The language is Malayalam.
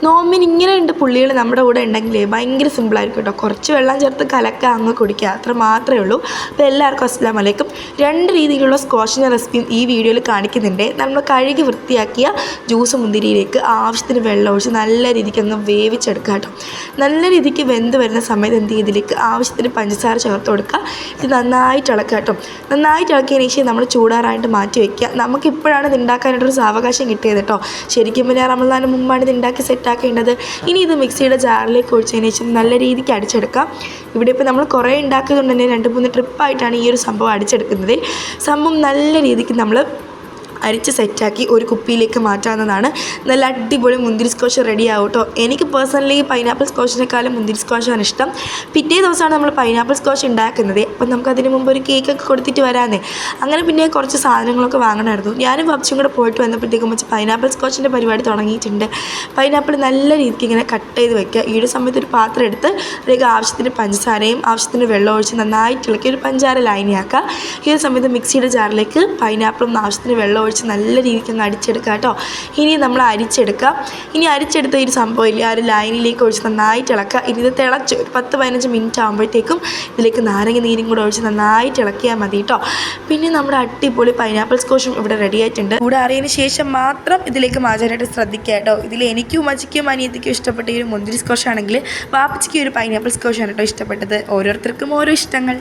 നോമ്പിന് ഇങ്ങനെയുണ്ട് പുള്ളികൾ നമ്മുടെ കൂടെ ഉണ്ടെങ്കിലേ ഭയങ്കര സിമ്പിളായിരിക്കും കേട്ടോ. കുറച്ച് വെള്ളം ചേർത്ത് കലക്കുക, അങ്ങ് കുടിക്കുക, അത്ര മാത്രമേ ഉള്ളൂ. അപ്പോൾ എല്ലാവർക്കും അസ്സലാമു അലൈക്കും. 2 രീതിയിലുള്ള സ്ക്വാഷിൻ്റെ റെസിപ്പിയും ഈ വീഡിയോയിൽ കാണിക്കുന്നുണ്ട്. നമ്മൾ കഴുകി വൃത്തിയാക്കിയ ജ്യൂസ് മുന്തിരിയിലേക്ക് ആവശ്യത്തിന് വെള്ളം ഒഴിച്ച് നല്ല രീതിക്ക് അങ്ങ് വേവിച്ചെടുക്കുക കേട്ടോ. നല്ല രീതിക്ക് വെന്ത് വരുന്ന സമയത്ത് എന്ത് ഇതിലേക്ക് ആവശ്യത്തിന് പഞ്ചസാര ചേർത്ത് കൊടുക്കുക. ഇത് നന്നായിട്ട് ഇളക്കുക കേട്ടോ. നന്നായിട്ട് ഇളക്കിയതിന് ശേഷം നമ്മൾ ചൂടാറായിട്ട് മാറ്റി വയ്ക്കുക. നമുക്കിപ്പോഴാണ് ഇത് ഉണ്ടാക്കാനായിട്ടൊരു സാവകാശം കിട്ടിയത് കേട്ടോ. ശരിക്കും പിന്നെ റമദാന് മുമ്പാണ് ഇത് ഉണ്ടാക്കി സെറ്റാക്കേണ്ടത്. ഇനി ഇത് മിക്സിയുടെ ജാറിലേക്ക് ഒഴിച്ചതിന് ശേഷം നല്ല രീതിക്ക് അടിച്ചെടുക്കാം. ഇവിടെ ഇപ്പോൾ നമ്മൾ കുറേ ഉണ്ടാക്കുന്നതുകൊണ്ട് തന്നെ 2-3 ട്രിപ്പായിട്ടാണ് ഈ ഒരു സംഭവം അടിച്ചെടുക്കുന്നത്. സംഭവം നല്ല രീതിക്ക് നമ്മൾ അരിച്ച് സെറ്റാക്കി ഒരു കുപ്പിയിലേക്ക് മാറ്റാവുന്നതാണ്. നല്ല അടിപൊളി മുന്തിരി സ്ക്വാഷ് റെഡി ആവും കേട്ടോ. എനിക്ക് പേഴ്സണലി പൈനാപ്പിൾ സ്ക്വാഷിനേക്കാളും മുന്തിരി സ്ക്വാഷാണ് ഇഷ്ടം. പിറ്റേ ദിവസമാണ് നമ്മൾ പൈനാപ്പിൾ സ്ക്വാഷ് ഉണ്ടാക്കുന്നത്. അപ്പം നമുക്ക് അതിന് മുമ്പ് ഒരു കേക്കൊക്കെ കൊടുത്തിട്ട് വരാമെന്നേ. അങ്ങനെ പിന്നെ കുറച്ച് സാധനങ്ങളൊക്കെ വാങ്ങണമായിരുന്നു. ഞാനും പപ്സും കൂടെ പോയിട്ട് വന്നപ്പോഴത്തേക്കും വെച്ച് പൈനാപ്പിൾ സ്ക്വാഷിൻ്റെ പരിപാടി തുടങ്ങിയിട്ടുണ്ട്. പൈനാപ്പിൾ നല്ല രീതിക്ക് ഇങ്ങനെ കട്ട് ചെയ്ത് വയ്ക്കുക. ഈ ഒരു സമയത്ത് ഒരു പാത്രം എടുത്ത് അതിലേക്ക് ആവശ്യത്തിന് പഞ്ചസാരയും ആവശ്യത്തിന് വെള്ളം ഒഴിച്ച് നന്നായിട്ട് ഇളക്കി ഒരു പഞ്ചാര ലൈനിയാക്കുക. ഈ ഒരു സമയത്ത് മിക്സിയുടെ ജാറിലേക്ക് പൈനാപ്പിളും ആവശ്യത്തിന് വെള്ളം ഒഴിച്ച് നല്ല രീതിക്ക് അങ്ങ് അടിച്ചെടുക്കുക കേട്ടോ. ഇനി നമ്മൾ അരിച്ചെടുക്കുക. ഇനി അരിച്ചെടുത്ത ഈ സംഭവമില്ല, ആ ഒരു ലൈനിലേക്ക് ഒഴിച്ച് നന്നായിട്ട് ഇളക്കുക. ഇനി ഇത് തിളച്ച് ഒരു 10-15 മിനിറ്റ് ആകുമ്പോഴത്തേക്കും ഇതിലേക്ക് നാരങ്ങ നീരും കൂടെ ഒഴിച്ച് നന്നായിട്ട് ഇളക്കിയാൽ മതി കേട്ടോ. പിന്നെ നമ്മുടെ അടിപൊളി പൈനാപ്പിൾ സ്ക്വാഷും ഇവിടെ റെഡി ആയിട്ടുണ്ട്. കൂടെ അറിയതിന് ശേഷം മാത്രം ഇതിലേക്ക് മാറ്റാനായിട്ട് ശ്രദ്ധിക്കുക കേട്ടോ. ഇതിൽ എനിക്കും അമ്മച്ചിക്കും അനിയത്തിക്കും ഇഷ്ടപ്പെട്ട ഈ ഒരു മുന്തിരി സ്ക്വാഷ് ആണെങ്കിൽ വാപ്പച്ചിക്ക് ഒരു പൈനാപ്പിൾ സ്ക്വാഷാണ് കേട്ടോ ഇഷ്ടപ്പെട്ടത്. ഓരോരുത്തർക്കും ഓരോ ഇഷ്ടങ്ങൾ.